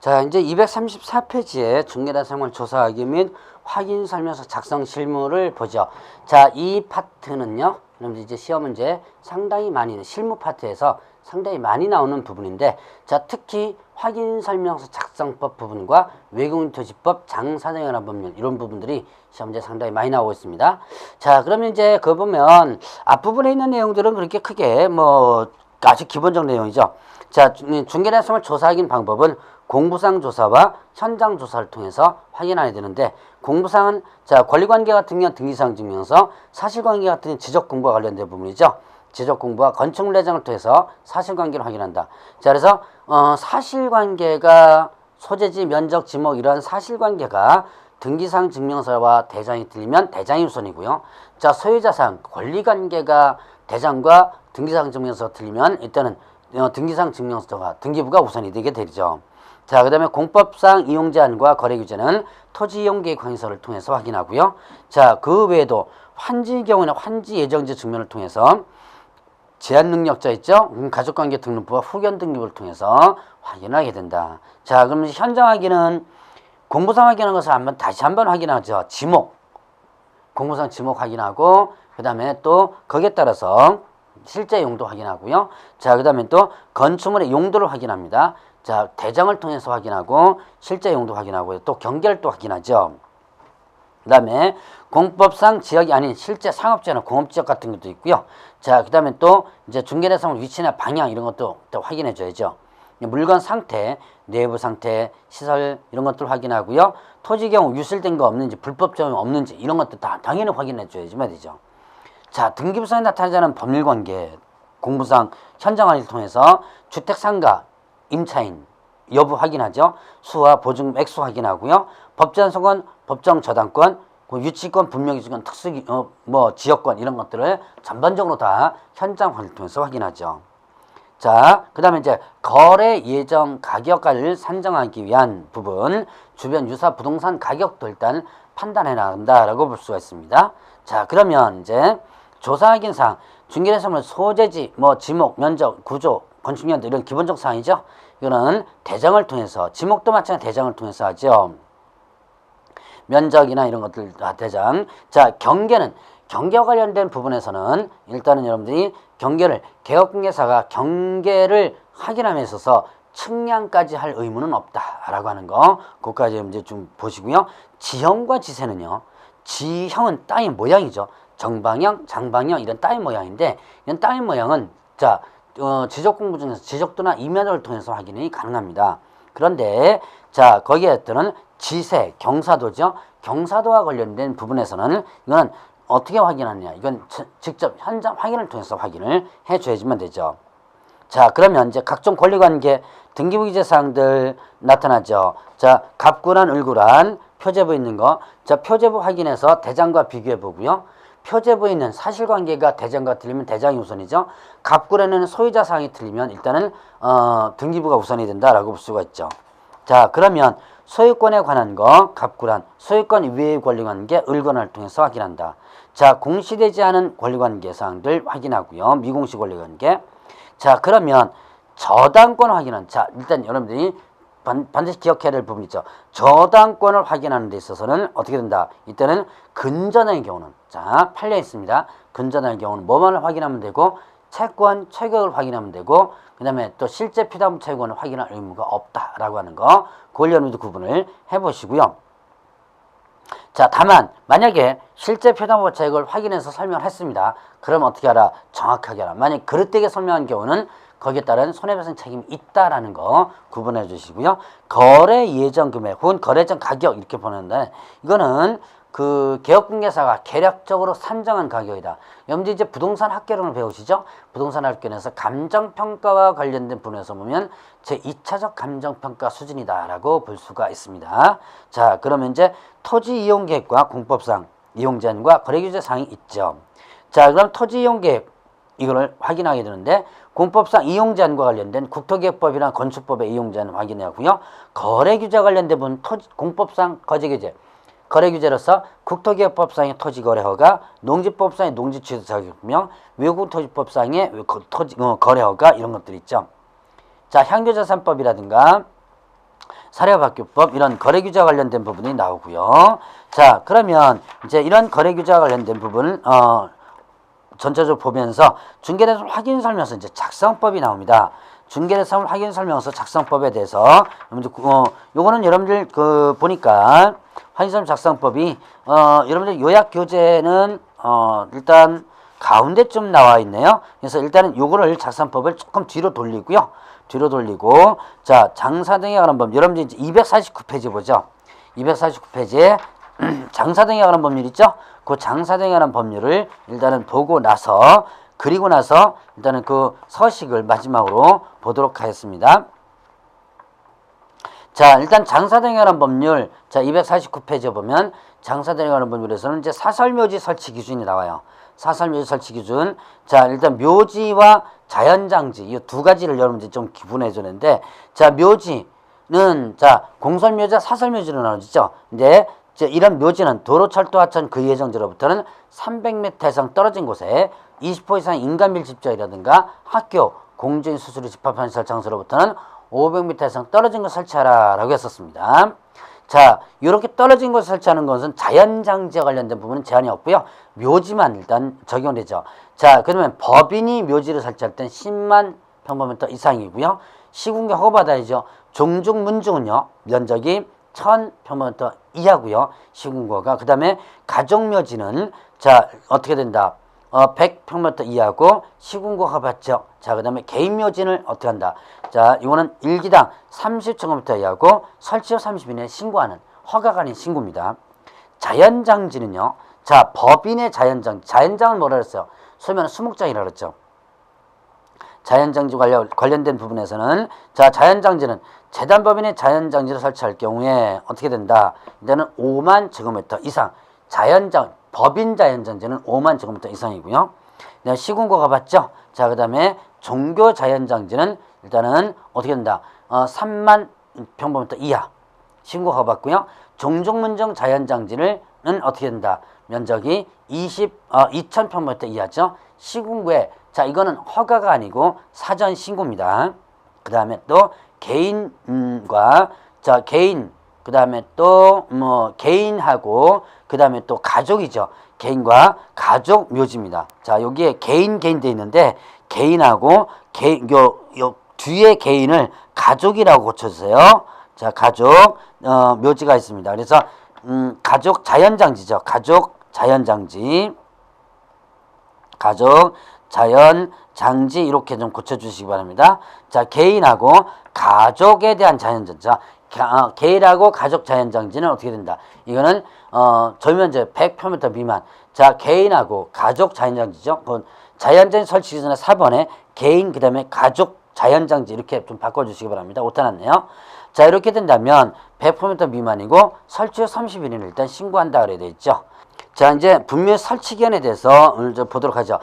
자, 이제 234페이지에 중개대상을 조사하기 및 확인 설명서 작성 실무를 보죠. 자, 이 파트는요, 그럼 이제 시험 문제 상당히 많이 실무 파트에서 상당히 많이 나오는 부분인데, 자, 특히 확인 설명서 작성법 부분과 외국인 토지법, 장사정연한 법률 이런 부분들이 시험 문제 상당히 많이 나오고 있습니다. 자, 그러면 이제 그 보면 앞부분에 있는 내용들은 그렇게 크게 뭐 아주 기본적 내용이죠. 자, 중개대상을 조사하기 방법은 공부상 조사와 현장 조사를 통해서 확인해야 되는데, 공부상은 자 권리관계 같은 경우는 등기사항 증명서, 사실관계 같은 경우는 지적공부와 관련된 부분이죠. 지적공부와 건축물 내장을 통해서 사실관계를 확인한다. 자, 그래서 사실관계가 소재지, 면적, 지목 이러한 사실관계가 등기사항 증명서와 대장이 틀리면 대장이 우선이고요. 자, 소유자상 권리관계가 대장과 등기사항 증명서가 틀리면 일단은 등기사항 증명서가 등기부가 우선이 되게 되죠. 자, 그 다음에 공법상 이용제한과 거래규제는 토지이용계획 확인서를 통해서 확인하고요. 자, 그 외에도 환지의 경우에는 환지 예정지 증명을 통해서 제한능력자 있죠? 가족관계 등록부와 후견 등록을 통해서 확인하게 된다. 자, 그러면 현장 확인은 공부상 확인하는 것을 다시 한번 확인하죠. 지목. 공부상 지목 확인하고, 그 다음에 또 거기에 따라서 실제 용도 확인하고요. 자, 그 다음에 또 건축물의 용도를 확인합니다. 자, 대장을 통해서 확인하고 실제 용도 확인하고요. 또 경계를 또 확인하죠. 그 다음에 공법상 지역이 아닌 실제 상업지역이나 공업지역 같은 것도 있고요. 자, 그 다음에 또 이제 중개대상 위치나 방향 이런 것도 또 확인해 줘야죠. 물건 상태, 내부 상태, 시설 이런 것들 확인하고요. 토지 경우 유실된 거 없는지, 불법 점이 없는지 이런 것도 다 당연히 확인해 줘야지 말이죠. 자, 등기부상에 나타나지 않은 법률관계, 공부상 현장 확인을 통해서 주택 상가, 임차인 여부 확인하죠. 수와 보증 액수 확인하고요. 법제한소건, 법정 저당권, 유치권, 분명유치권, 특수 지역권 이런 것들을 전반적으로 다 현장 확인을 통해서 확인하죠. 자, 그 다음에 이제 거래 예정 가격을 산정하기 위한 부분, 주변 유사 부동산 가격도 일단 판단해 나간다라고 볼 수가 있습니다. 자, 그러면 이제 조사 확인사항, 중개대상은 소재지, 지목, 면적, 구조, 건축연도 이런 기본적 사항이죠. 이거는 대장을 통해서, 지목도 마찬가지 대장을 통해서 하죠. 면적이나 이런 것들 다 대장. 자, 경계는 경계와 관련된 부분에서는 일단은 여러분들이 경계를 개업공개사가 경계를 확인함에 있어서 측량까지 할 의무는 없다라고 하는 거, 그것까지 이제 좀 보시고요. 지형과 지세는요. 지형은 땅의 모양이죠. 정방형, 장방형 이런 땅의 모양인데, 이런 땅의 모양은 자 지적 공부 중에서 지적도나 이면을 통해서 확인이 가능합니다. 그런데 자 거기에 따른 지세, 경사도죠. 경사도와 관련된 부분에서는 이건 어떻게 확인하느냐? 이건 직접 현장 확인을 통해서 확인을 해줘야지만 되죠. 자, 그러면 이제 각종 권리관계, 등기부 기재사항들 나타나죠. 자, 갑구란, 을구란, 표제부 있는 거. 자, 표제부 확인해서 대장과 비교해 보고요. 표제부에 있는 사실관계가 대장과 틀리면 대장이 우선이죠. 갑구란에는 소유자 사항이 틀리면 일단은 등기부가 우선이 된다라고 볼 수가 있죠. 자, 그러면 소유권에 관한 거 갑구란, 소유권 이외의 권리관계 을구란을 통해서 확인한다. 자, 공시되지 않은 권리관계 사항들 확인하고요. 미공시 권리관계. 자, 그러면 저당권 확인은, 자, 일단 여러분들이 반드시 기억해야 될 부분이 있죠. 저당권을 확인하는 데 있어서는 어떻게 된다? 이때는 근저당의 경우는, 자, 팔려 있습니다. 근저당의 경우는 뭐만 확인하면 되고, 채권, 체격을 확인하면 되고, 그 다음에 또 실제 피담 채권을 확인할 의무가 없다라고 하는 거, 그걸 여러분들 구분을 해보시고요. 자, 다만 만약에 실제 표담보 채액을 확인해서 설명을 했습니다. 그럼 어떻게 하라? 정확하게 하라. 만약 그릇되게 설명한 경우는 거기에 따른 손해배상 책임이 있다라는 거 구분해 주시고요. 거래 예정 금액 혹은 거래 전 가격 이렇게 보는데, 이거는 그 개업공개사가 계략적으로 산정한 가격이다. 여러분들 이제 부동산 학개론을 배우시죠? 부동산 학개론에서 감정평가와 관련된 부분에서 보면 제2차적 감정평가 수준이다라고 볼 수가 있습니다. 자, 그러면 이제 토지 이용 계획과 공법상 이용 제한과 거래 규제 사항이 있죠. 자, 그럼 토지 이용 계획 이거를 확인하게 되는데, 공법상 이용 제한과 관련된 국토계획법이나 건축법의 이용 제한 확인하고요. 거래 규제 관련된 부분 공법상 거래 규제, 거래 규제로서 국토계획법상의 토지거래허가, 농지법상의 농지취득 자격증명, 외국토지법상의 거래허가 이런 것들이 있죠. 자, 향교자산법이라든가 사례화박규법 이런 거래규제와 관련된 부분이 나오고요. 자, 그러면 이제 이런 거래규제와 관련된 부분을 전체적으로 보면서 중개대상 확인설명서 이제 작성법이 나옵니다. 중개대상 확인설명서 작성법에 대해서 요거는 여러분들 보니까 확인설명 작성법이 여러분들 요약교재는 일단 가운데쯤 나와 있네요. 그래서 일단은 요거를 작성법을 조금 뒤로 돌리고요. 자, 장사 등에 관한 법 여러분들 이제 249페이지 보죠. 249페이지에 장사 등에 관한 법률 있죠? 그 장사 등에 관한 법률을 일단은 보고 나서 그리고 나서 일단은 그 서식을 마지막으로 보도록 하겠습니다. 자, 일단 장사 등에 관한 법률 자 249페이지에 보면 장사 등에 관한 법률에서는 이제 사설묘지 설치 기준이 나와요. 사설묘지 설치 기준. 자, 일단 묘지와 자연장지 이 두 가지를 여러분들이 좀 기분해 주는데 자, 묘지는 자 공설묘지와 사설묘지로 나눠지죠. 이제 이런 묘지는 도로, 철도, 하천 그 예정지로부터는 300m 이상 떨어진 곳에 20% 이상 인간 밀집지역이라든가 학교, 공주인 수수료 집합하는 장소로부터는 500m 이상 떨어진 곳 설치하라 라고 했었습니다. 자, 이렇게 떨어진 곳 설치하는 것은 자연장지에 관련된 부분은 제한이 없고요. 묘지만 일단 적용되죠. 자, 그러면 법인이 묘지를 설치할 땐 10만 평방미터 이상이고요. 시군구 허가받아야죠. 종중, 문중은요. 면적이 1000평방미터 이하고요. 시군구가. 그 다음에 가족묘지는 자 어떻게 된다. 100평미터 이하고 시군구 허가받죠. 자, 그 다음에 개인묘지는 어떻게 한다. 자, 이거는 일기당 30평미터 이하고 설치 후 30일 이내에 신고하는 허가가 아닌 신고입니다. 자연장지는요. 자, 법인의 자연장지. 자연장은 뭐라 그랬어요? 소위말하는 수목장이라고 그랬죠. 자연장지 관련된 부분에서는 자, 자연장지는 재단법인의 자연장지를 설치할 경우에 어떻게 된다. 이제는 5만 제곱미터 이상. 법인 자연장지는 5만 제곱미터 이상이고요. 시군구가 받죠. 자, 그 다음에 종교 자연장지는 일단은 어떻게 된다. 3만 평방미터 이하. 신고가 받고요. 종종문정 자연장지는 어떻게 된다. 면적이 2000평방미터 이하죠. 시군구에 자, 이거는 허가가 아니고 사전 신고입니다. 그 다음에 또 개인과 자, 개인 그 다음에 또 개인하고 그 다음에 또 가족이죠. 개인과 가족 묘지입니다. 자, 여기에 개인 돼 있는데 개인하고 요 뒤에 개인을 가족이라고 고쳐주세요. 자, 가족 묘지가 있습니다. 그래서 가족 자연장지죠. 가족 자연장지 이렇게 좀 고쳐주시기 바랍니다. 자, 개인하고 가족에 대한 자연장지. 개인하고 가족 자연장지는 어떻게 된다? 이거는 저희는 이제 100평미터 미만. 자, 개인하고 가족 자연장지죠. 자연장지 설치 기준에 4번에 개인 그다음에 가족 자연장지 이렇게 좀 바꿔주시기 바랍니다. 오타 났네요. 자, 이렇게 된다면 100평미터 미만이고 설치 후 30일 이내에 일단 신고한다 그래 돼 있죠. 자, 이제 분묘 설치 기간에 대해서 오늘 좀 보도록 하죠.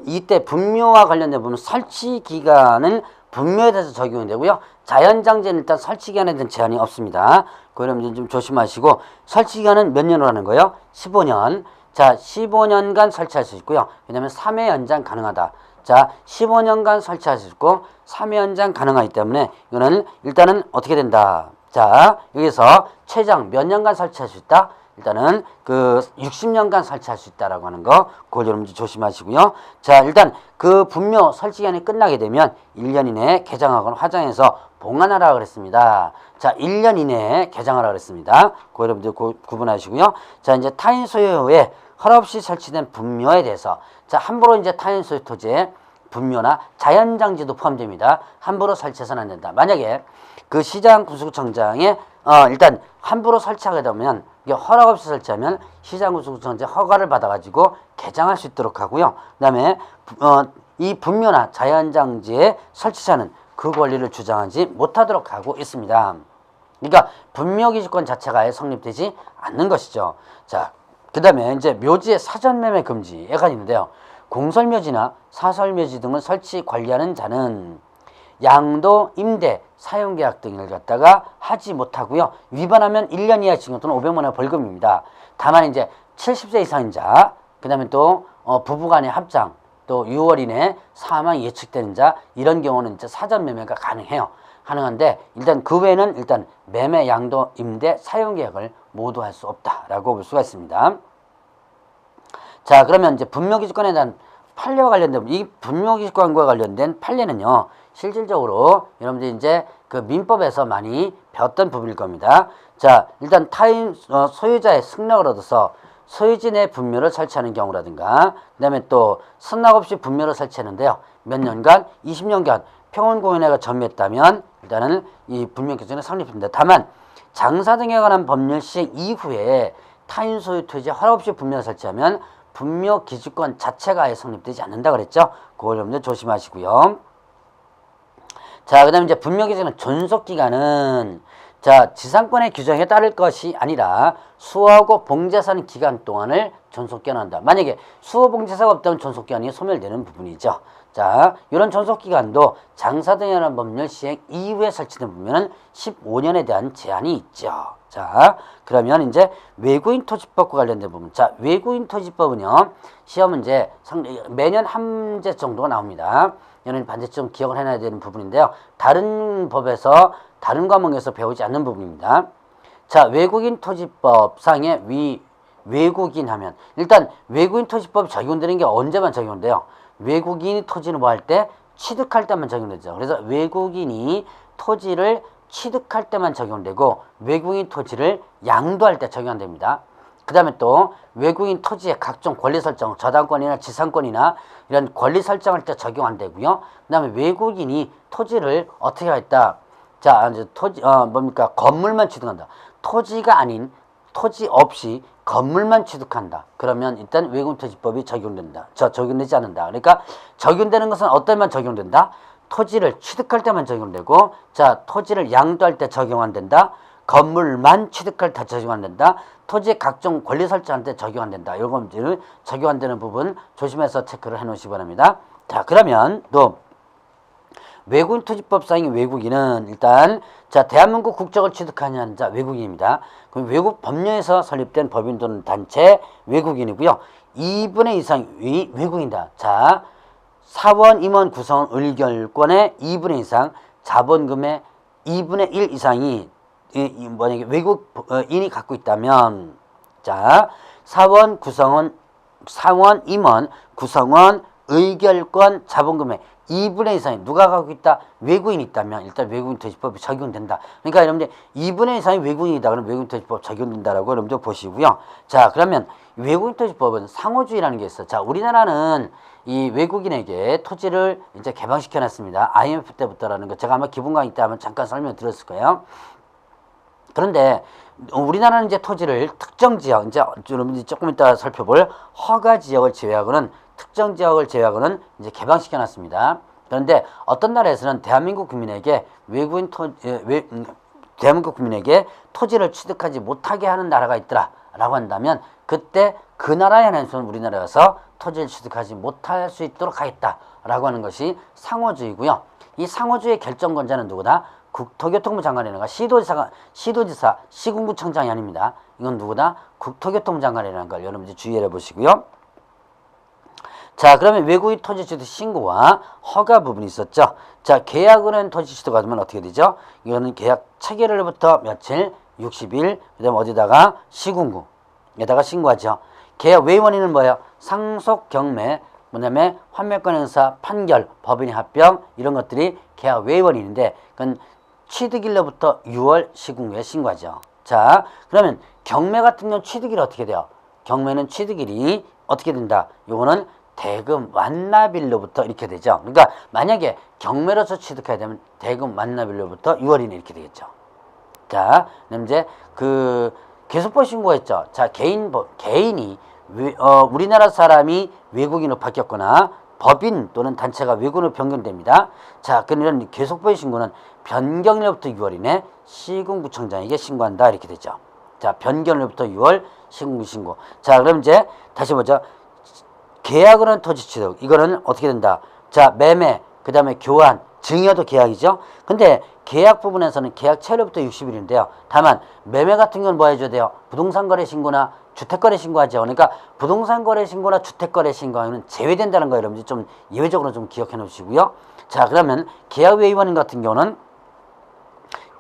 이때 분묘와 관련된 부분 설치 기간은 분묘에 대해서 적용이 되고요. 자연장지는 일단 설치 기간에 대한 제한이 없습니다. 그럼 좀 조심하시고 설치 기간은 몇 년으로 하는 거예요? 15년. 자, 15년간 설치할 수 있고요. 왜냐하면 3회 연장 가능하다. 자, 15년간 설치할 수 있고 3회 연장 가능하기 때문에 이거는 일단은 어떻게 된다. 자, 여기서 최장 몇 년간 설치할 수 있다? 일단은 60년간 설치할 수 있다라고 하는 거 그걸 여러분들 조심하시고요. 자, 일단 그 분묘 설치 기간이 끝나게 되면 1년 이내에 개장하거나 화장해서 봉안하라고 그랬습니다. 자, 1년 이내에 개장하라고 그랬습니다. 그거 여러분들 구분하시고요. 자, 이제 타인 소유에 허락 없이 설치된 분묘에 대해서 자, 함부로 이제 타인 소유 토지에 분묘나 자연장지도 포함됩니다. 함부로 설치해서는 안 된다. 만약에 그 시장 구수구청장에 일단 함부로 설치하게 되면 허락 없이 설치하면 시장구수구청장 허가를 받아가지고 개장할 수 있도록 하고요. 그 다음에 이 분묘나 자연장지의 설치자는 그 권리를 주장하지 못하도록 하고 있습니다. 그러니까 분묘기지권 자체가 아예 성립되지 않는 것이죠. 자, 그 다음에 이제 묘지의 사전매매 금지가 있는데요. 공설묘지나 사설묘지 등을 설치 관리하는 자는 양도, 임대, 사용계약 등을 갖다가 하지 못하고요. 위반하면 1년 이하 징역 또는 500만 원 벌금입니다. 다만 이제 70세 이상인 자, 그 다음에 또 부부간의 합장, 또 6월 이내 사망이 예측되는 자, 이런 경우는 이제 사전 매매가 가능해요. 가능한데 일단 그 외에는 일단 매매, 양도, 임대, 사용 계약을 모두 할 수 없다라고 볼 수가 있습니다. 자, 그러면 이제 분묘기지권에 대한 판례와 관련된, 이 분묘기지권과 관련된 판례는요, 실질적으로 여러분들이 이제 그 민법에서 많이 배웠던 부분일 겁니다. 자, 일단 타인 소유자의 승낙을 얻어서 소유지 내 분묘를 설치하는 경우라든가, 그 다음에 또 승낙 없이 분묘를 설치했는데요, 몇 년간, 20년간 평온공인회가 점유했다면 일단은 이 분묘기준에 성립합니다. 다만 장사 등에 관한 법률 시행 이후에 타인 소유 토지에 허락 없이 분묘를 설치하면 분묘기지권 자체가 아예 성립되지 않는다 그랬죠. 그걸 여러분들 조심하시고요. 자, 그 다음에 이제 분묘기지는 존속기간은 자, 지상권의 규정에 따를 것이 아니라 수호하고 봉제사는 기간 동안을 존속기한한다. 만약에 수호봉제사가 없다면 존속기한이 소멸되는 부분이죠. 자, 이런 존속기간도 장사 등에 관한 법률 시행 이후에 설치된 분묘는 15년에 대한 제한이 있죠. 자, 그러면 이제 외국인 토지법과 관련된 부분. 자, 외국인 토지법은요, 시험 문제 매년 한 문제 정도가 나옵니다. 이는 반드시 좀 기억을 해놔야 되는 부분인데요. 다른 법에서, 다른 과목에서 배우지 않는 부분입니다. 자, 외국인 토지법상의 외국인 하면, 일단 외국인 토지법 적용되는 게 언제만 적용돼요? 외국인이 토지를 뭐 할 때? 취득할 때만 적용되죠. 그래서 외국인이 토지를 취득할 때만 적용되고 외국인 토지를 양도할 때 적용 안 됩니다. 그 다음에 또 외국인 토지의 각종 권리 설정, 저당권이나 지상권이나 이런 권리 설정할 때 적용 안 되고요. 그 다음에 외국인이 토지를 어떻게 하겠다? 자, 이제 토지, 뭡니까? 건물만 취득한다. 토지가 아닌, 토지 없이 건물만 취득한다. 그러면 일단 외국인 토지법이 적용된다. 적용되지 않는다. 그러니까 적용되는 것은 어떨 때만 적용된다? 토지를 취득할 때만 적용되고, 자, 토지를 양도할 때 적용 안 된다. 건물만 취득할 때 적용 안 된다. 토지의 각종 권리 설정할 때 적용 안 된다. 이런 것들을 적용 안 되는 부분 조심해서 체크를 해 놓으시기 바랍니다. 자, 그러면 또 외국인 토지법상의 외국인은 일단, 자, 대한민국 국적을 취득하는 자 외국인입니다. 그럼 외국 법령에서 설립된 법인 또는 단체 외국인이고요. 2분의 2 이상이 외국인이다. 자, 사원, 임원, 구성원, 의결권의 2분의 2 이상, 자본금의 2분의 1 이상이 만약에 외국인이 갖고 있다면, 자, 사원, 임원, 구성원, 의결권, 자본금의 2분의 2 이상이 누가 갖고 있다? 외국인이 있다면 일단 외국인 토지법이 적용된다. 그러니까 여러분들 2분의 1 이상이 외국인이다. 그러면 외국인 토지법 적용된다라고 여러분들 보시고요. 자, 그러면 외국인 토지법은 상호주의라는 게 있어요. 자, 우리나라는 이 외국인에게 토지를 이제 개방시켜 놨습니다. IMF 때부터라는 거 제가 아마 기본 강의 때 한번 잠깐 설명드렸을 거예요. 그런데 우리나라는 이제 토지를 특정 지역, 이제 여러분들이 조금 이따 살펴볼 허가 지역을 제외하고는, 특정 지역을 제외하고는 이제 개방시켜 놨습니다. 그런데 어떤 나라에서는 대한민국 국민에게 대한민국 국민에게 토지를 취득하지 못하게 하는 나라가 있더라라고 한다면, 그때 그 나라에 한해서는 우리나라에서 토지를 취득하지 못할 수 있도록 하겠다라고 하는 것이 상호주의고요. 이 상호주의의 결정권자는 누구다? 국토교통부 장관이라는 시도지사, 시군구청장이 아닙니다. 이건 누구다? 국토교통부 장관이라는 걸 여러분들 주의해 보시고요. 자, 그러면 외국인 토지 취득 신고와 허가 부분이 있었죠. 자, 계약은행 토지 취득가 되면 어떻게 되죠? 이거는 계약 체결일부터 며칠? 60일. 그 다음에 어디다가? 시군구에다가 신고하죠. 계약 외원인은 뭐예요? 상속 경매, 그다음에 환매권 행사, 판결, 법인의 합병, 이런 것들이 계약 외원인인데, 그건 취득일로부터 6월 시군구에 신고하죠. 자, 그러면 경매 같은 경우 취득일이 어떻게 돼요? 경매는 취득일이 어떻게 된다? 요거는 대금 완납일로부터 이렇게 되죠. 그러니까 만약에 경매로서 취득해야 되면 대금 완납일로부터 6월 이내 이렇게 되겠죠. 자, 그럼 이제 그 계속법 신고했죠. 자, 개인이 우리나라 사람이 외국인으로 바뀌었거나 법인 또는 단체가 외국인으로 변경됩니다. 자, 그런 계속법의 신고는 변경일로부터 6월 이내 시군구청장에게 신고한다 이렇게 되죠. 자, 변경일로부터 6월 시군구 신고. 자, 그럼 이제 다시 보죠. 계약을 한 토지 취득, 이거는 어떻게 된다? 자, 매매, 그 다음에 교환, 증여도 계약이죠. 근데 계약 부분에서는 계약 체류부터 60일인데요. 다만 매매 같은 경우는 뭐 해줘야 돼요? 부동산 거래 신고나 주택 거래 신고하죠. 그러니까 부동산 거래 신고나 주택 거래 신고는 제외된다는 거 여러분들 좀 예외적으로 좀 기억해 놓으시고요. 자, 그러면 계약 외위반인 같은 경우는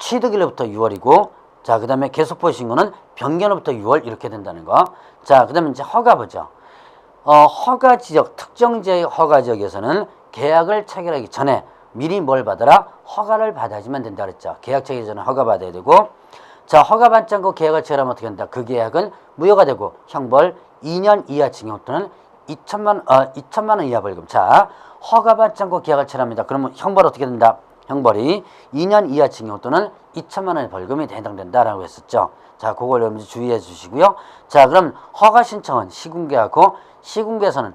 취득일로부터 6월이고, 자, 그 다음에 계속보유 신고는 변경일로부터 6월 이렇게 된다는 거. 자, 그 다음에 이제 허가보죠. 허가 지역, 특정 지역의 허가 지역에서는 계약을 체결하기 전에 미리 뭘 받아라? 허가를 받아야지만 된다 그랬죠. 계약 체결 전에 허가 받아야 되고, 자, 허가 받지 않고 계약을 체결하면 어떻게 된다? 그 계약은 무효가 되고 형벌 2년 이하 징역 또는 2천만 원 이하 벌금. 자, 허가 받지 않고 계약을 체결합니다. 그러면 형벌 어떻게 된다? 형벌이 2년 이하 징역 또는 2천만 원의 벌금이 해당된다라고 했었죠. 자, 그걸 여러분들 주의해 주시고요. 자, 그럼 허가 신청은 시군계하고, 시군계에서는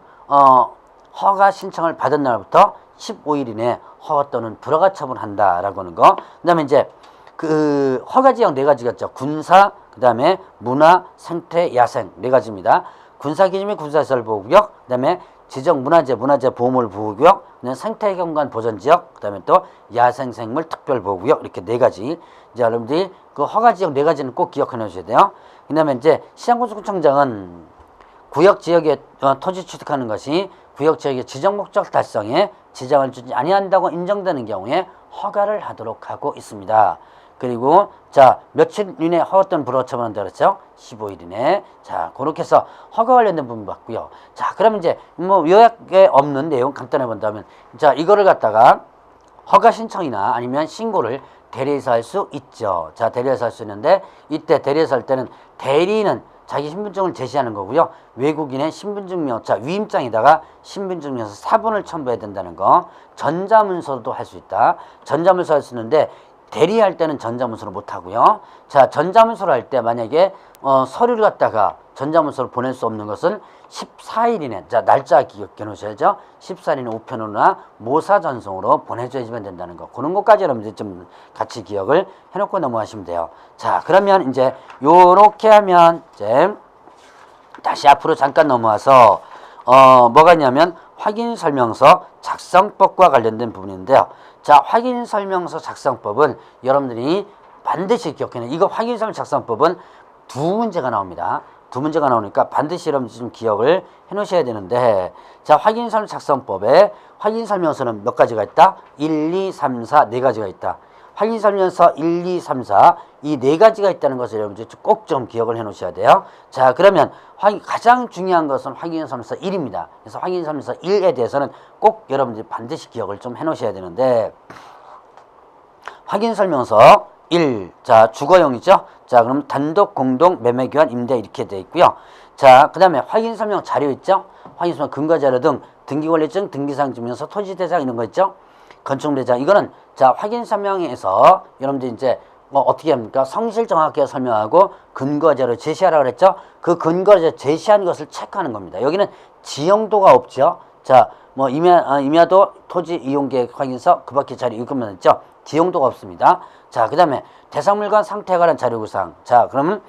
허가 신청을 받은 날부터 15일 이내에 허가 또는 불허가 처분한다라고 하는 거. 그다음에 이제 그 허가 지역 네 가지가 있죠. 군사, 그다음에 문화, 생태, 야생 네 가지입니다. 군사 기지 및 군사시설 보호구역, 그다음에 지정 문화재 보호물 보호구역, 그다음에 생태경관 보전지역, 그다음에 또 야생생물 특별보호구역 이렇게 네 가지. 이제 여러분들이 그 허가 지역 네 가지는 꼭 기억해 놓으셔야 돼요. 그다음에 이제 시장군수구청장은 구역 지역에 토지 취득하는 것이 구역 지역의 지정 목적 달성에 지장을 주지 아니한다고 인정되는 경우에 허가를 하도록 하고 있습니다. 그리고 자, 며칠 이내 허가 또는 불허 처분한다 그랬죠? 15일 이내. 자, 그렇게 해서 허가 관련된 부분 봤고요. 자, 그러면 이제 뭐 요약에 없는 내용 간단히 본다면, 자, 이거를 갖다가 허가 신청이나 아니면 신고를 대리해서 할 수 있죠. 자, 대리해서 할 수 있는데, 이때 대리해서 할 때는 대리인은 자기 신분증을 제시하는 거고요. 외국인의 신분증명, 자, 위임장에다가 신분증명서 사본을 첨부해야 된다는 거. 전자문서도 할 수 있다. 전자문서 할 수 있는데 대리할 때는 전자문서로 못 하고요. 자, 전자문서를 할 때 만약에 서류를 갖다가 전자문서로 보낼 수 없는 것은 14일 이내, 자, 날짜 기억해 놓으셔야죠. 14일 이내 우편으로나 모사 전송으로 보내줘야지만 된다는 거. 그런 것까지 여러분들 좀 같이 기억을 해놓고 넘어가시면 돼요. 자, 그러면 이제 요렇게 하면 이제 다시 앞으로 잠깐 넘어와서 뭐가 있냐면 확인설명서 작성법과 관련된 부분인데요. 자, 확인설명서 작성법은 여러분들이 반드시 기억해야 돼요. 이거 확인설명 작성법은 두 문제가 나옵니다. 두 문제가 나오니까 반드시 여러분들이 좀 기억을 해 놓으셔야 되는데, 자, 확인설명 작성법에 확인설명서는 몇 가지가 있다? 1, 2, 3, 4 네 가지가 있다. 확인설명서 1, 2, 3, 4 이 네 가지가 있다는 것을 여러분들 꼭 좀 기억을 해 놓으셔야 돼요. 자, 그러면 가장 중요한 것은 확인설명서 1입니다. 그래서 확인설명서 1에 대해서는 꼭 여러분들이 반드시 기억을 좀 해 놓으셔야 되는데, 확인설명서 1, 자, 주거용이죠. 자, 그럼 단독, 공동, 매매, 교환, 임대 이렇게 돼 있고요. 자, 그 다음에 확인설명 자료 있죠. 확인설명 근거자료 등 등기권리증, 등기사항 증명서, 토지대장 이런 거 있죠. 건축대장 이거는 자, 확인설명에서 여러분들 이제 뭐 어떻게 합니까? 성실 정확하게 설명하고 근거자료 제시하라고 그랬죠. 그 근거자료 제시한 것을 체크하는 겁니다. 여기는 지형도가 없죠. 자, 뭐 임야도 토지 이용계획 확인서 그 밖에 자료 이것만 있죠. 지형도가 없습니다. 자, 그 다음에 대상물관 상태에 관한 자료 구상. 자, 그러면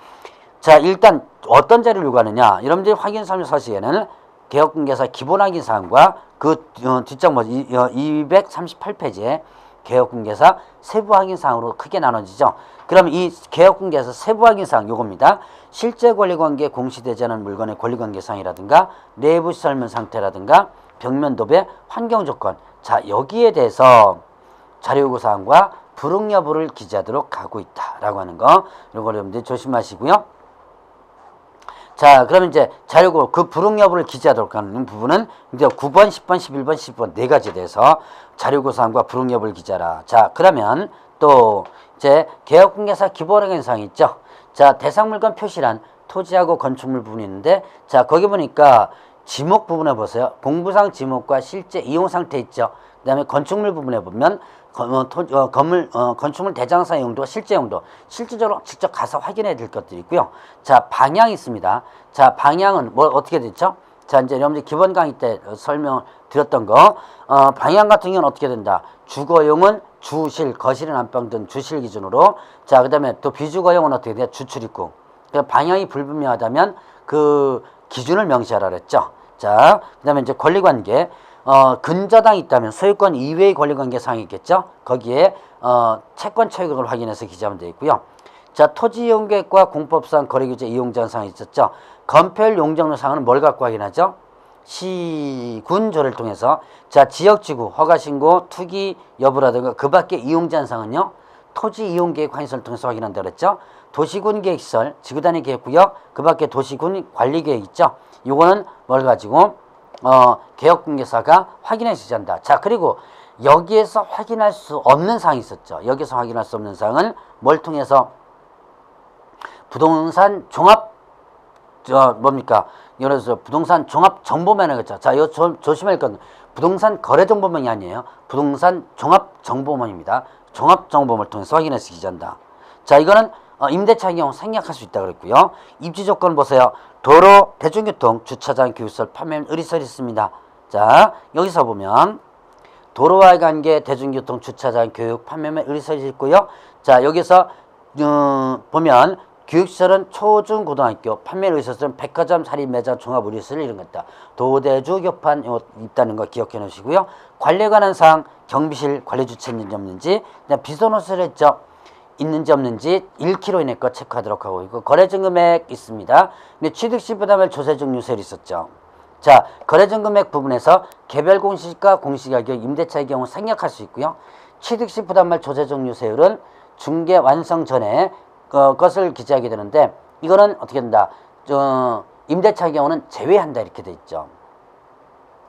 자, 일단 어떤 자료를 요구하느냐? 여러분들이 확인설명서 시에는 개업공개사 기본 확인사항과 그 뒷장 238페이지에 개업공개사 세부 확인사항으로 크게 나눠지죠. 그럼 이 개업공개사 세부 확인사항 요겁니다. 실제 권리관계 공시되지 않은 물건의 권리관계사항이라든가 내부 시설물 상태라든가 벽면 도배 환경조건. 자, 여기에 대해서 자료요구사항과 불응 여부를 기재하도록 하고 있다라고 하는 거. 이거 여러분들 조심하시고요. 자, 그러면 이제 자료고 그 불응 여부를 기재하도록 하는 부분은 이제 9번, 10번, 11번, 10번 네 가지에 대해서 자료구사항과 불응 여부를 기재하라. 자, 그러면 또 이제 개업공개사 기본 확인사항이 있죠. 자, 대상물건 표시란 토지하고 건축물 부분이 있는데, 자, 거기 보니까 지목 부분에 보세요. 공부상 지목과 실제 이용 상태 있죠. 그 다음에 건축물 부분에 보면 건축물 대장사 용도와 실제 용도, 실질적으로 직접 가서 확인해야 될 것들이 있고요. 자, 방향이 있습니다. 자, 방향은 뭐 어떻게 됐죠? 자, 이제 여러분들 기본 강의 때 설명 드렸던 거, 방향 같은 경우는 어떻게 된다? 주거용은 주실, 거실은 안방 등 주실 기준으로. 자, 그 다음에 또 비주거용은 어떻게 돼요? 주출입구. 그러니까 방향이 불분명하다면 그 기준을 명시하라 그랬죠. 자, 그 다음에 이제 권리관계. 근저당이 있다면 소유권 이외의 권리관계 사항이 있겠죠. 거기에 채권 처익을 확인해서 기재하면 되겠고요. 자, 토지 이용계획과 공법상 거래규제 이용제한 사항이 있었죠. 건폐율 용적률 사항은 뭘 갖고 확인하죠? 시군조를 통해서. 자, 지역지구 허가신고 투기 여부라든가 그 밖의 이용제한 사항은요, 토지 이용계획 확인서를 통해서 확인한다고 그랬죠. 도시군 계획시설, 지구단위 계획구역, 그 밖에 도시군 관리계획 있죠. 요거는 뭘 가지고 개혁공개사가 확인해 주신다. 자, 그리고 여기에서 확인할 수 없는 사항이 있었죠. 여기서 확인할 수 없는 사항은 뭘 통해서? 부동산 종합 뭡니까? 예를 들어서 부동산 종합 정보면이겠죠. 자, 이거 조심할 건 부동산 거래 정보면이 아니에요. 부동산 종합 정보면입니다. 종합 정보면을 통해서 확인해서 기재한다. 자, 이거는 임대차의 경우 생략할 수 있다 그랬고요. 입지 조건 보세요. 도로, 대중교통, 주차장, 교육시설, 판매물, 의리설이 있습니다. 자, 여기서 보면 도로와의 관계, 대중교통, 주차장, 교육, 판매물, 의리설이 있고요. 자, 여기서 보면 교육시설은 초, 중, 고등학교, 판매물, 의리설은 백화점, 사립, 매장, 종합, 의리설 이런 거 있다. 도대주, 교판 있다는 거 기억해 놓으시고요. 관리에 관한 사항, 경비실, 관리주체 있는지 없는지, 그다음 비선호설 했죠. 있는지 없는지 1km 이내 거 체크하도록 하고 있고, 거래증금액 있습니다. 근데 취득시 부담할 조세증 유세율이 있었죠. 자, 거래증금액 부분에서 개별 공시지가 공시가격 임대차의 경우 생략할 수 있고요. 취득시 부담할 조세증 유세율은 중개 완성 전에 것을 기재하게 되는데, 이거는 어떻게 된다? 임대차의 경우는 제외한다 이렇게 돼 있죠.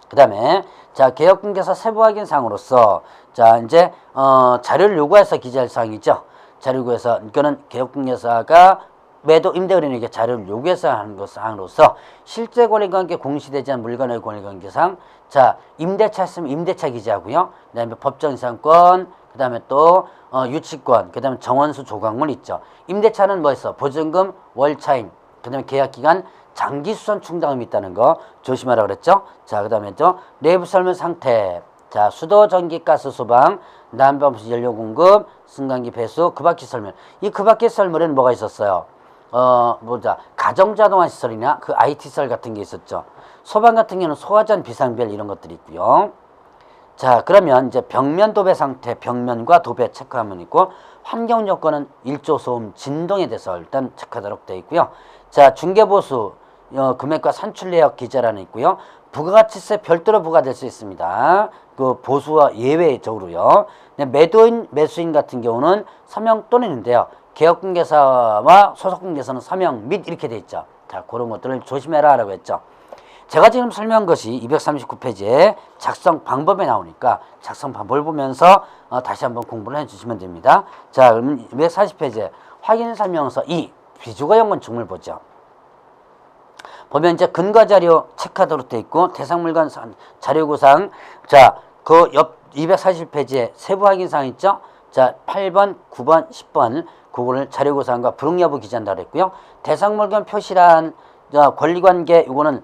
그 다음에 자, 개혁공개사 세부 확인 사항으로서 자, 이제 자료를 요구해서 기재할 사항이죠. 자료를 요구해서, 이거는 개혁공개사가 매도 임대거래인에게 자료를 요구해서 하는 것 사항으로서 실제 권리관계 공시되지 않은 물건의 권리관계상, 자, 임대차 있으면 임대차 기재하고요. 그 다음에 법정이상권, 그 다음에 또 유치권, 그 다음에 정원수 조각물 있죠. 임대차는 뭐 있어? 보증금, 월차임, 그 다음에 계약기간, 장기수선 충당금이 있다는 거 조심하라고 그랬죠. 자, 그 다음에 또 내부 설문 상태, 자, 수도, 전기, 가스, 소방, 난방부시 연료 공급, 승강기 배수, 그 밖의 설문. 이 그 밖의 설문에는 뭐가 있었어요? 가정자동화 시설이나 그 IT 시설 같은 게 있었죠. 소방 같은 경우는 소화전, 비상벨 이런 것들이 있고요. 자, 그러면 이제 벽면 도배 상태, 벽면과 도배 체크하면 있고, 환경 요건은 일조 소음, 진동에 대해서 일단 체크하도록 되어 있고요. 자, 중개보수 금액과 산출 내역 기재란이 있고요. 부가가치세 별도로 부과될 수 있습니다. 그 보수와 예외적으로요. 매도인, 매수인 같은 경우는 서명 또는인데요. 개혁공개사와 소속공개사는 서명 및 이렇게 돼 있죠. 자, 그런 것들을 조심해라 라고 했죠. 제가 지금 설명한 것이 239페이지에 작성 방법에 나오니까 작성 방법을 보면서 다시 한번 공부를 해주시면 됩니다. 자, 그러면 240페이지에 확인 설명서 2, 비주거용 건축물 보죠. 보면 이제 근거 자료 체크하도록 되어 있고, 대상 물건 자료 구상, 자, 그 옆 240페이지에 세부 확인 사항 있죠? 자, 8번, 9번, 10번, 그거를 자료 구상과 불응 여부 기재한다고 했고요. 대상 물건 표시란, 권리관계, 이거는,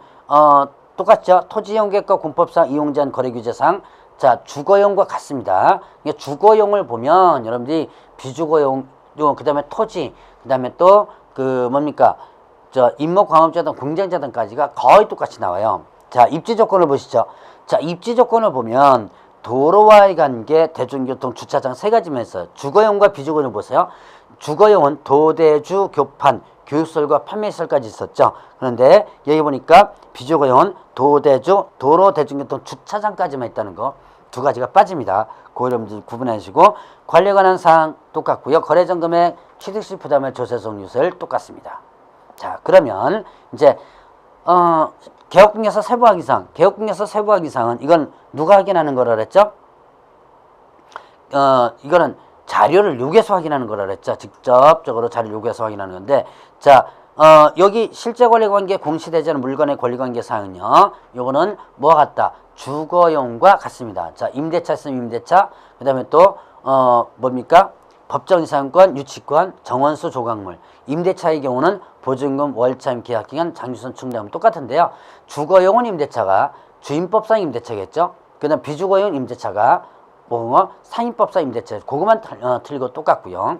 똑같죠? 토지이용계획과 공법상 이용제한 거래규제상, 자, 주거용과 같습니다. 주거용을 보면 여러분들이 비주거용, 그 다음에 토지, 그 다음에 또, 뭡니까? 임목광업자든 공장자든까지가 거의 똑같이 나와요. 자, 입지 조건을 보시죠. 자, 입지 조건을 보면 도로와의 관계, 대중교통, 주차장 세 가지만 있어요. 주거용과 비주거용 보세요. 주거용은 도대주, 교판, 교육시설과 판매시설까지 있었죠. 그런데 여기 보니까 비주거용은 도대주, 도로, 대중교통, 주차장까지만 있다는 거 두 가지가 빠집니다. 그 여러분들 구분하시고, 관리에 관한 사항 똑같고요. 거래전 금액, 취득시 부담할 조세성 유세율 똑같습니다. 자, 그러면 이제 개혁공개사 세부 확인사항, 개혁공개사 세부 확인사항은 이건 누가 확인하는 거라 그랬죠? 이거는 자료를 요구해서 확인하는 거라 그랬죠. 직접적으로 자료를 요구해서 확인하는 건데, 자, 여기 실제 권리관계 공시되지 않은 물건의 권리관계 사항은요, 요거는 뭐와 같다? 주거용과 같습니다. 자, 임대차 있으면 임대차, 그 다음에 또 뭡니까? 법정이상권, 유치권, 정원수 조각물. 임대차의 경우는 보증금, 월차임, 계약기간, 장기수선 충당금 똑같은데요. 주거용은 임대차가 주임법상 임대차겠죠. 그 다음 비주거용 임대차가 상임법상 임대차. 그것만 틀리고 똑같고요.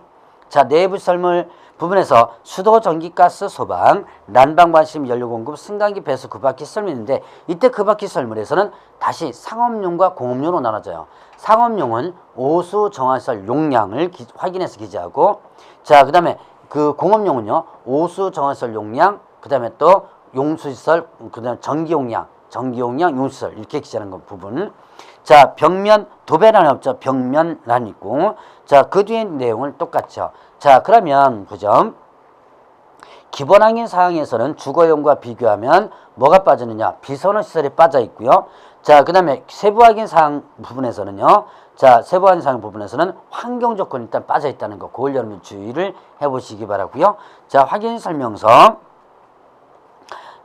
자, 내부 썰물 부분에서 수도, 전기, 가스, 소방, 난방, 관심, 연료 공급, 승강기, 배수, 그 바퀴 썰물인데 이때 그 바퀴 썰물에서는 다시 상업용과 공업용으로 나눠져요. 상업용은 오수 정화시설 용량을 확인해서 기재하고, 자, 그 다음에 그 공업용은요, 오수 정화시설 용량, 그 다음에 또 용수시설, 그 다음에 전기 용량, 용수시설 이렇게 기재하는 것 부분. 자, 벽면 도배란이 없죠. 벽면란 있고, 자, 그 뒤에 내용은 똑같죠. 자, 그러면 그죠? 기본 항의 사항에서는 주거용과 비교하면 뭐가 빠지느냐? 비선호 시설이 빠져 있고요. 자, 그 다음에 세부 확인 사항 부분에서는요. 자, 세부 확인 사항 부분에서는 환경 조건이 일단 빠져 있다는 거, 그걸 여러분 주의를 해보시기 바라고요. 자, 확인 설명서.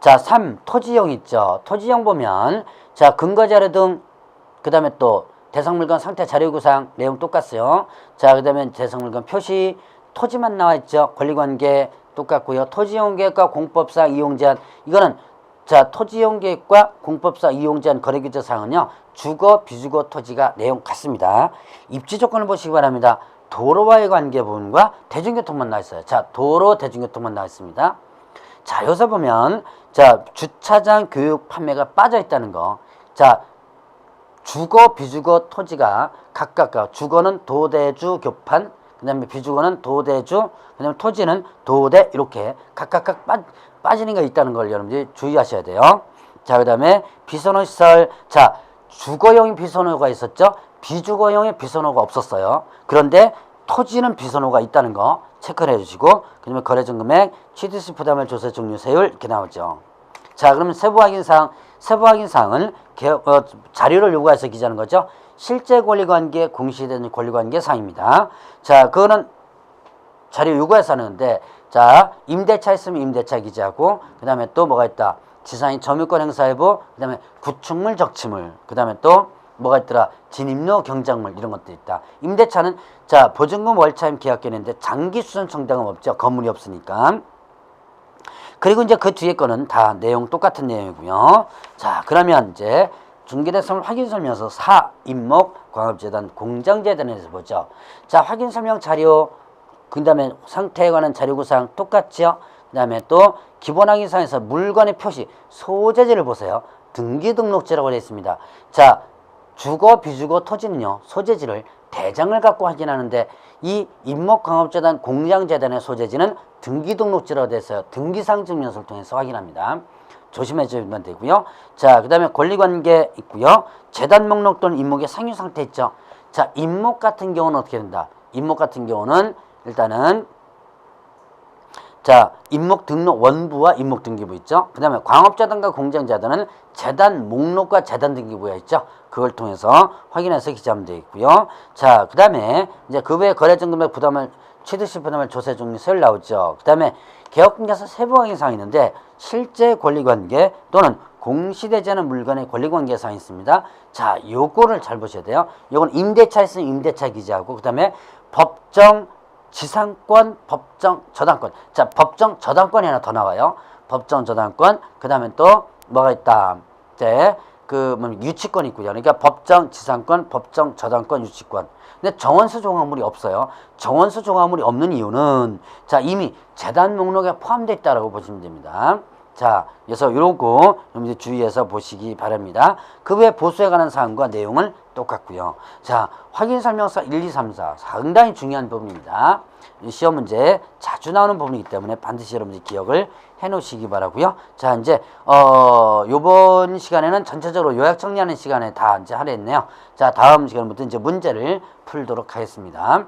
자, 3. 토지용 있죠. 토지용 보면, 자, 근거자료 등, 그 다음에 또 대상물건 상태 자료구상 내용 똑같아요. 자, 그 다음에 대상물건 표시, 토지만 나와 있죠. 권리관계 똑같고요. 토지이용 계획과 공법상 이용 제한, 이거는 자, 토지이용 계획과 공법상 이용 제한 거래규제 사항은요, 주거, 비주거 토지가 내용 같습니다. 입지 조건을 보시기 바랍니다. 도로와의 관계 부분과 대중교통만 나와 있어요. 자, 도로, 대중교통만 나와 있습니다. 자, 여기서 보면, 자, 주차장 교육 판매가 빠져 있다는 거. 자, 주거, 비주거 토지가 각각, 주거는 도대주 교판, 그 다음에 비주거는 도대주, 그 다음에 토지는 도대, 이렇게 각각 빠지는 게 있다는 걸 여러분들이 주의하셔야 돼요. 자, 그 다음에 비선호 시설. 자, 주거용의 비선호가 있었죠. 비주거용의 비선호가 없었어요. 그런데 토지는 비선호가 있다는 거 체크를 해주시고, 그 다음에 거래전 금액, 취득시 부담을 조세 종류 세율 이렇게 나오죠. 자, 그러면 세부 확인 사항은 자료를 요구해서 기재하는 거죠. 실제 권리관계, 공시된 권리관계 사항입니다. 자, 그거는 자료 요구해서 하는데, 자, 임대차 있으면 임대차 기재하고, 그 다음에 또 뭐가 있다? 지상인 점유권 행사 여부, 그 다음에 구축물, 적치물, 그 다음에 또 뭐가 있더라? 진입료, 경작물, 이런 것도 있다. 임대차는, 자, 보증금, 월차임, 계약권인데 장기 수선 청당은 없죠. 건물이 없으니까. 그리고 이제 그 뒤에 거는 다 내용 똑같은 내용이고요. 자, 그러면 이제 중개대상물 확인 설명서 4. 임목, 광업재단, 공장재단에서 보죠. 자, 확인 설명 자료, 그 다음에 상태에 관한 자료구상 똑같죠. 그 다음에 또 기본 확인사항에서 물건의 표시, 소재지를 보세요. 등기등록지라고 되어 있습니다. 자, 주거, 비주거 토지는요, 소재지를 대장을 갖고 확인하는데, 이 임목광업재단, 공장재단의 소재지는 등기등록지라고 되어 있어요. 등기상증명서를 통해서 확인합니다. 조심해 주시면 되고요. 자, 그 다음에 권리관계 있고요. 재단 목록 또는 임목의 상유 상태 있죠. 자, 임목 같은 경우는 어떻게 된다? 임목 같은 경우는 일단은, 자, 임목 등록 원부와 임목 등기부 있죠. 그 다음에 광업재단과 공장재단은 재단 목록과 재단 등기부가 있죠. 그걸 통해서 확인해서 기재하면 되겠고요. 자, 그 다음에 이제 그 외에 거래전 금액 부담을, 취득시 부담을 조세 종류 세율 나오죠. 그 다음에 개업금계에서 세부 확인 사항이 있는데, 실제 권리관계 또는 공시되지 않은 물건의 권리관계 사항이 있습니다. 자, 요거를 잘 보셔야 돼요. 요건 임대차 있으면 임대차 기재하고, 그 다음에 법정 지상권, 법정 저당권. 자, 법정 저당권이 하나 더 나와요. 법정 저당권. 그 다음에 또 뭐가 있다? 이제 유치권 있고요. 그러니까 법정 지상권, 법정 저당권, 유치권. 근데 정원수 종합물이 없어요. 정원수 종합물이 없는 이유는, 자, 이미 재단 목록에 포함되어 있다라고 보시면 됩니다. 자, 그래서 요거 여러분들 주의해서 보시기 바랍니다. 그 외에 보수에 관한 사항과 내용은 똑같고요. 자, 확인 설명서 1, 2, 3, 4 상당히 중요한 부분입니다. 시험 문제 자주 나오는 부분이기 때문에 반드시 여러분들이 기억을 해 놓으시기 바라고요. 자, 이제 요번 시간에는 전체적으로 요약 정리하는 시간에 다 이제 하려 했네요. 자, 다음 시간부터 이제 문제를 풀도록 하겠습니다.